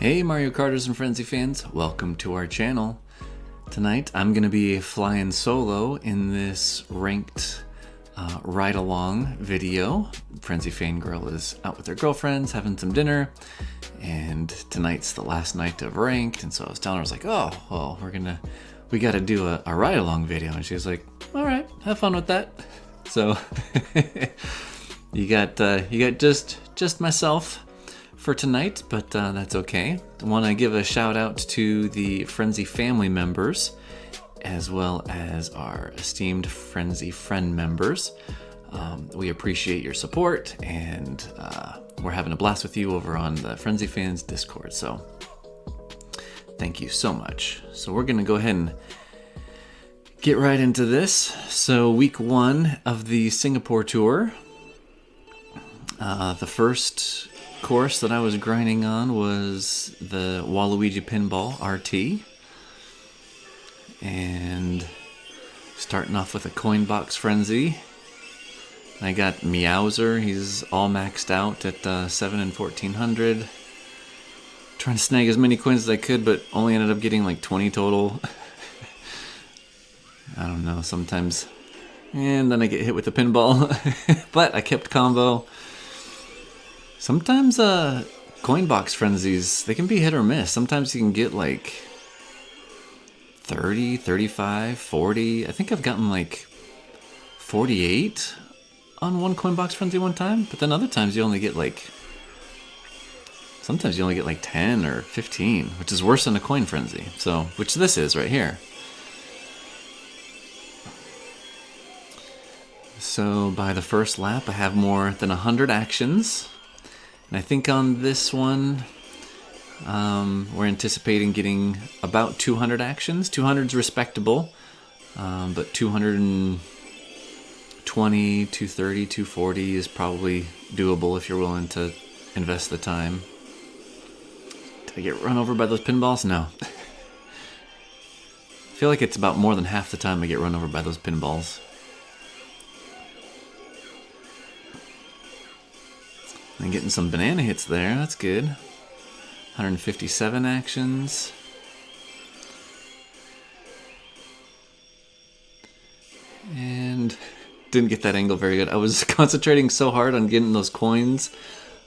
Hey MarioKarters and Frenzy fans, welcome to our channel. Tonight I'm going to be flying solo in this ranked ride-along video. Frenzy Fangirl is out with her girlfriends having some dinner, and tonight's the last night of ranked, and so I was telling her, I was like, oh, well, we got to do a ride-along video, and she was like, all right, have fun with that. So you got just myself for tonight, but that's okay. I want to give a shout out to the Frenzy family members, as well as our esteemed Frenzy friend members. We appreciate your support, and we're having a blast with you over on the Frenzy Fans Discord, so thank you so much. So we're going to go ahead and get right into this. So week 1 of the Singapore tour, the first course that I was grinding on was the Luigi Pinball RT, and starting off with a coin box frenzy. I got Meowser, he's all maxed out at 7 and 1400. Trying to snag as many coins as I could, but only ended up getting like 20 total. I don't know, sometimes. And then I get hit with the pinball, but I kept combo. Sometimes coin box frenzies, they can be hit or miss. Sometimes you can get like 30, 35, 40. I think I've gotten like 48 on one coin box frenzy one time, but then other times you only get like, sometimes you only get like 10 or 15, which is worse than a coin frenzy. So, which this is right here. So by the first lap, I have more than 100 actions. And I think on this one, we're anticipating getting about 200 actions. 200's respectable, but 220, 230, 240 is probably doable if you're willing to invest the time. Did I get run over by those pinballs? No. I feel like it's about more than half the time I get run over by those pinballs. And getting some banana hits there, that's good. 157 actions. And didn't get that angle very good. I was concentrating so hard on getting those coins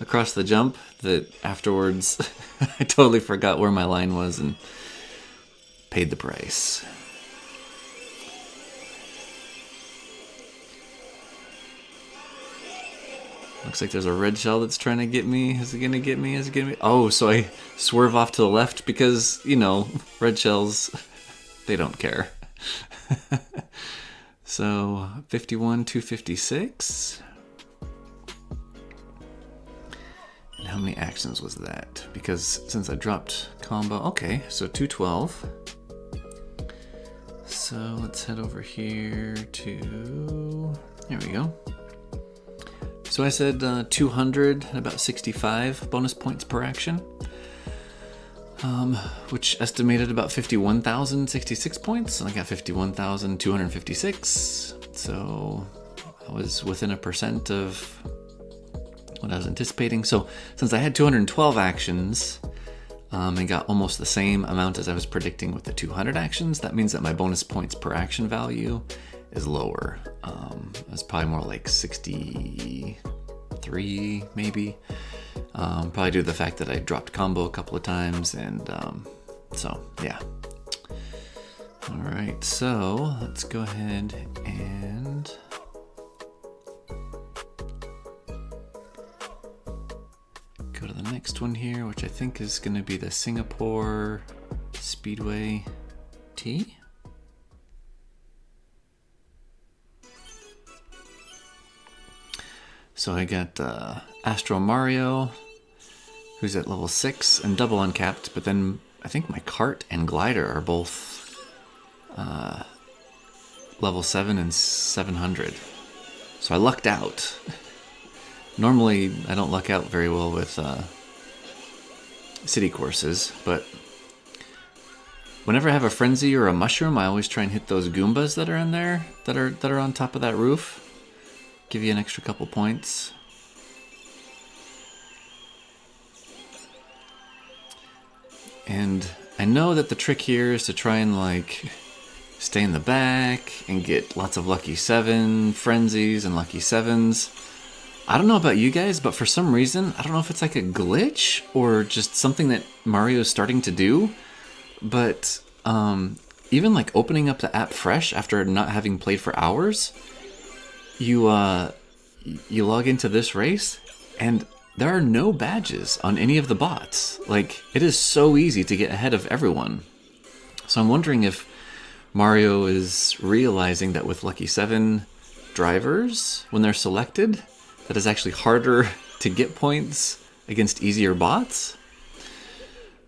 across the jump that afterwards I totally forgot where my line was and paid the price. Looks like there's a red shell that's trying to get me. Is it going to get me? Is it going to be? Oh, so I swerve off to the left because, you know, red shells, they don't care. So, 51, 256. And how many actions was that? Because since I dropped combo, okay, so 212. So let's head over here to, there we go. So I said 200 and about 65 bonus points per action, which estimated about 51,066 points, and I got 51,256, so I was within 1% of what I was anticipating. So since I had 212 actions and got almost the same amount as I was predicting with the 200 actions, that means that my bonus points per action value is lower. It's probably more like 63 maybe. Probably due to the fact that I dropped combo a couple of times, and so yeah. All right, so let's go ahead and go to the next one here, which I think is going to be the Singapore Speedway T. So I got Astro Mario, who's at level 6 and double uncapped, but then I think my cart and glider are both level 7 and 700. So I lucked out. Normally I don't luck out very well with city courses, but whenever I have a frenzy or a mushroom, I always try and hit those Goombas that are in there, that are on top of that roof. Give you an extra couple points. And I know that the trick here is to try and like stay in the back and get lots of lucky 7 frenzies and lucky 7s. I don't know about you guys, but for some reason, I don't know if it's like a glitch or just something that Mario is starting to do, but even like opening up the app fresh after not having played for hours, you log into this race and there are no badges on any of the bots. Like, it is so easy to get ahead of everyone. So I'm wondering if Mario is realizing that with lucky 7 drivers, when they're selected, that it's actually harder to get points against easier bots.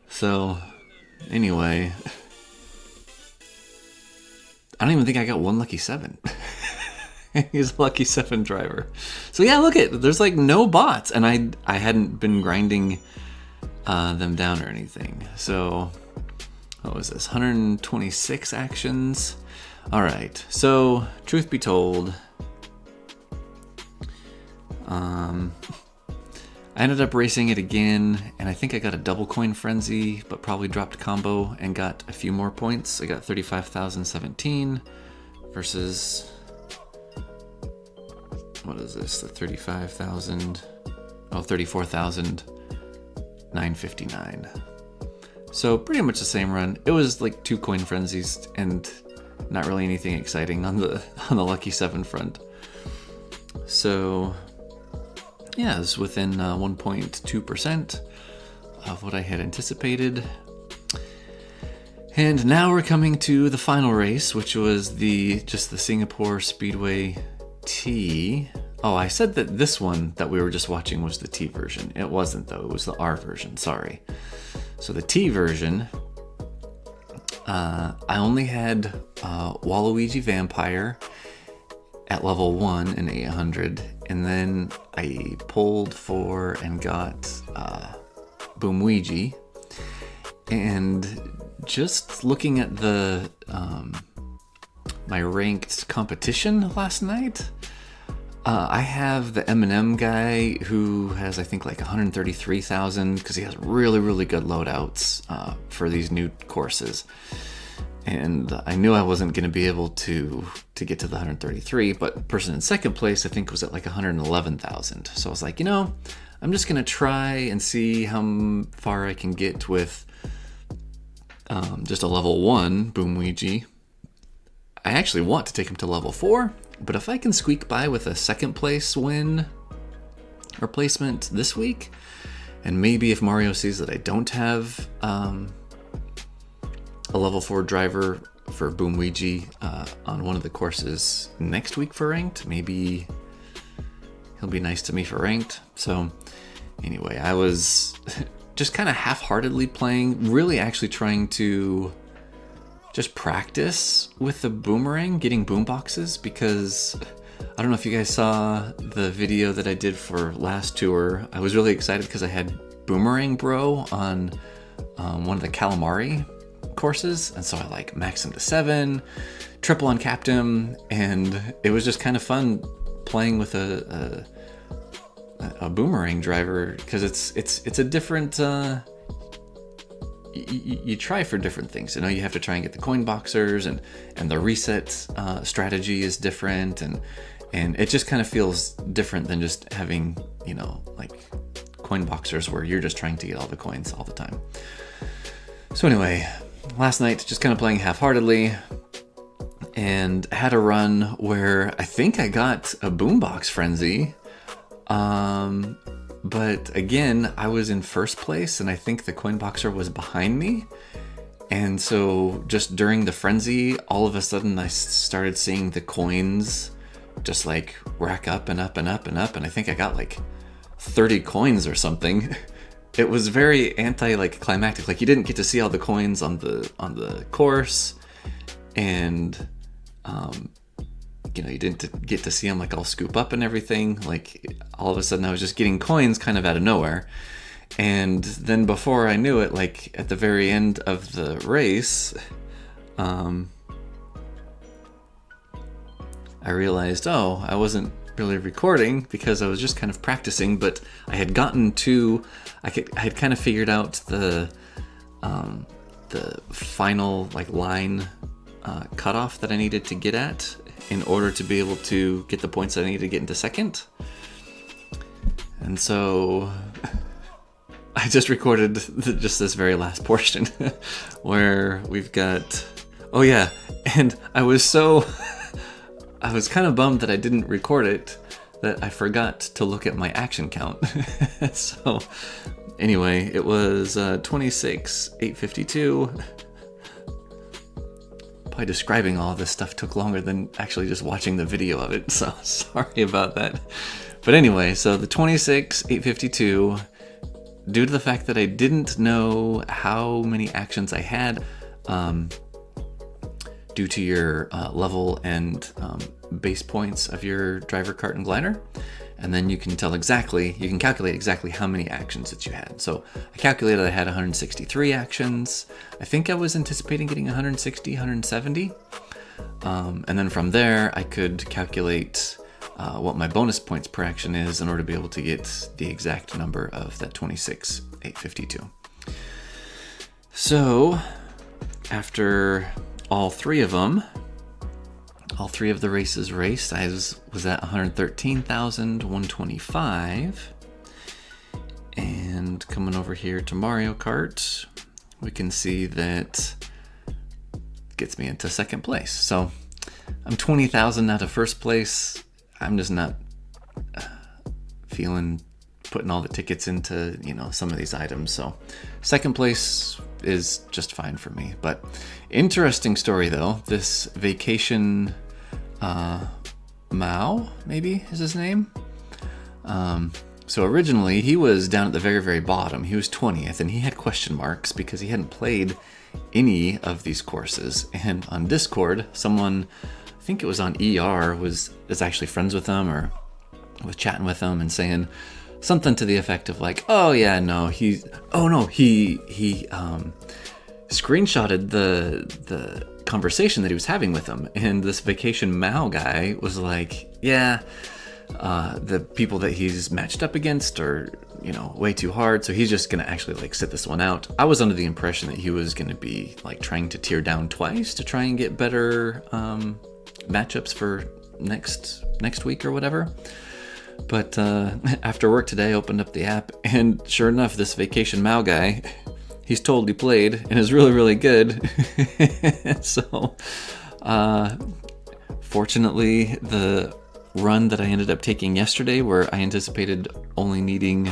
So anyway, I don't even think I got one lucky 7. He's a lucky 7 driver. So yeah, look at, there's like no bots, and I hadn't been grinding them down or anything. So what was this? 126 actions. All right. So truth be told, I ended up racing it again, and I think I got a double coin frenzy, but probably dropped combo and got a few more points. I got 35,017 versus, what is this? The 35,000, oh, 34,959. So pretty much the same run. It was like 2 coin frenzies and not really anything exciting on the lucky 7 front. So yeah, it was within 1.2% of what I had anticipated. And now we're coming to the final race, which was just the Singapore Speedway T. Oh, I said that this one that we were just watching was the T version. It wasn't though, it was the R version, sorry. So the T version, I only had Waluigi Vampire at level 1 in 800, and then I pulled for and got Boomluigi. And just looking at the my ranked competition last night, I have the M&M guy who has, I think, like 133,000 because he has really, really good loadouts for these new courses. And I knew I wasn't going to be able to get to the 133, but person in second place, I think, was at like 111,000. So I was like, I'm just going to try and see how far I can get with just a level 1 Boomluigi. I actually want to take him to level 4, but if I can squeak by with a second place win or placement this week, and maybe if Mario sees that I don't have a level 4 driver for Boomluigi on one of the courses next week for ranked, maybe he'll be nice to me for ranked. So anyway, I was just kind of half-heartedly playing, really actually trying to just practice with the boomerang, getting boomboxes, because I don't know if you guys saw the video that I did for last tour. I was really excited because I had Boomerang Bro on one of the Calamari courses, and so I like maxed him to 7, triple uncapped him, and it was just kind of fun playing with a boomerang driver because it's a different. You try for different things. You have to try and get the coin boxers, and the reset strategy is different, and it just kind of feels different than just having like coin boxers where you're just trying to get all the coins all the time. So anyway, last night just kind of playing half-heartedly, and had a run where I think I got a boombox frenzy. But again, I was in first place, and I think the coin boxer was behind me. And so just during the frenzy, all of a sudden I started seeing the coins just like rack up and up and up and up. And I think I got like 30 coins or something. It was very climactic. Like, you didn't get to see all the coins on the course, and you didn't get to see them like all scoop up and everything. Like, all of a sudden I was just getting coins kind of out of nowhere. And then before I knew it, like at the very end of the race, I realized, I wasn't really recording because I was just kind of practicing, but I had gotten to, I had kind of figured out the the final like line cutoff that I needed to get at in order to be able to get the points that I needed to get into second. And so I just recorded just this very last portion where we've got, oh yeah, and I was kind of bummed that I didn't record it, that I forgot to look at my action count. So anyway, it was 26,852. Probably describing all of this stuff took longer than actually just watching the video of it, so sorry about that. But anyway, so the 26,852, due to the fact that I didn't know how many actions I had, due to your level and base points of your driver, kart, and glider. And then you can calculate exactly how many actions that you had. So I calculated I had 163 actions. I think I was anticipating getting 160, 170. And then from there, I could calculate what my bonus points per action is in order to be able to get the exact number of that 26,852. So after all three of the races raced, I was at 113,125. And coming over here to Mario Kart, we can see that gets me into second place. So I'm 20,000 out of first place. I'm just not feeling putting all the tickets into, some of these items. So second place is just fine for me. But interesting story though, this Vacation Mao, maybe is his name. So originally he was down at the very, very bottom. He was 20th, and he had question marks because he hadn't played any of these courses. And on Discord, someone, I think it was on ER, is actually friends with him or was chatting with him and saying something to the effect of like, oh yeah, no, he screenshotted the conversation that he was having with him, and this Vacation Mao guy was like, yeah, the people that he's matched up against are, way too hard, so he's just gonna actually like sit this one out. I was under the impression that he was gonna be like trying to tear down twice to try and get better matchups for next week or whatever. But after work today, I opened up the app, and sure enough, this Vacation Mao guy, he's totally played and is really, really good. So, fortunately, the run that I ended up taking yesterday, where I anticipated only needing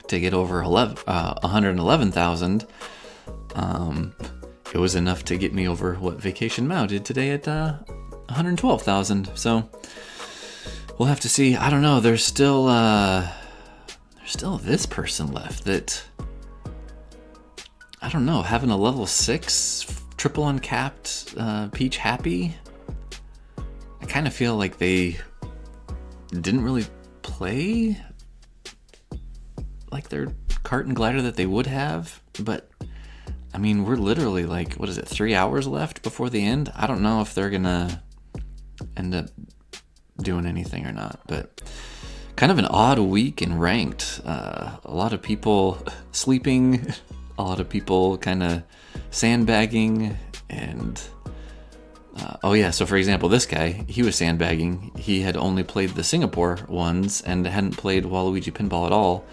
to get over 111,000, it was enough to get me over what Vacation Mao did today at 112,000. So we'll have to see. I don't know. There's still this person left that, I don't know, having a level 6 triple uncapped Peach Happy. I kind of feel like they didn't really play like their kart and glider that they would have. But I mean, we're literally like, 3 hours left before the end? I don't know if they're gonna end up doing anything or not, but kind of an odd week in ranked. A lot of people sleeping, a lot of people kind of sandbagging, and so for example, this guy, he was sandbagging. He had only played the Singapore ones and hadn't played Waluigi Pinball at all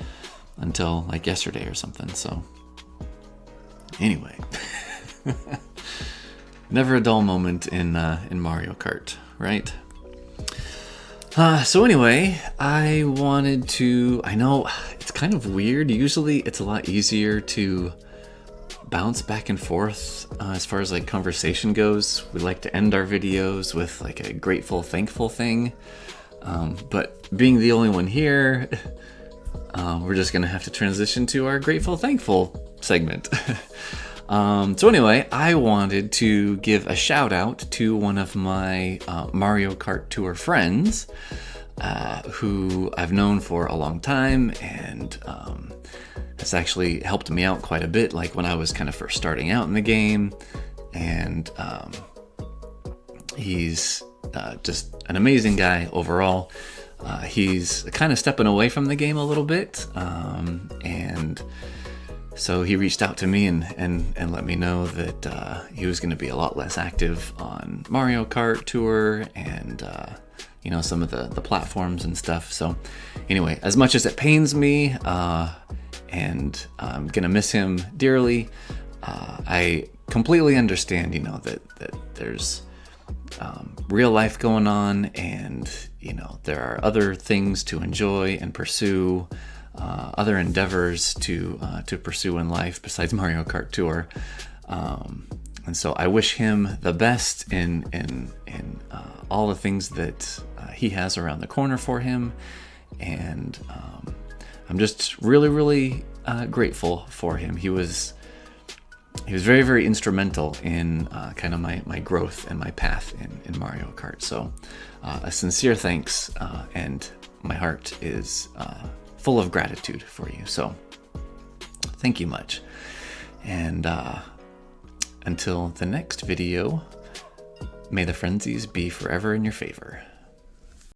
until like yesterday or something. So anyway, never a dull moment in Mario Kart, right? So anyway, I know it's kind of weird. Usually it's a lot easier to bounce back and forth as far as like conversation goes. We like to end our videos with like a grateful, thankful thing. But being the only one here, we're just gonna have to transition to our grateful, thankful segment. So anyway, I wanted to give a shout out to one of my Mario Kart Tour friends who I've known for a long time, and has actually helped me out quite a bit, like when I was kind of first starting out in the game. And he's just an amazing guy overall. He's kind of stepping away from the game a little bit, and So he reached out to me and let me know that he was going to be a lot less active on Mario Kart Tour and you know, some of the platforms and stuff. So anyway, as much as it pains me and I'm going to miss him dearly, I completely understand, you know, that there's real life going on, and you know, there are other things to enjoy and pursue, other endeavors to pursue in life besides Mario Kart Tour, and so I wish him the best in all the things that he has around the corner for him, and I'm just really grateful for him. He was very, very instrumental in kind of my growth and my path in Mario Kart. So a sincere thanks, and my heart is full of gratitude for you. So thank you much. And until the next video, may the frenzies be forever in your favor.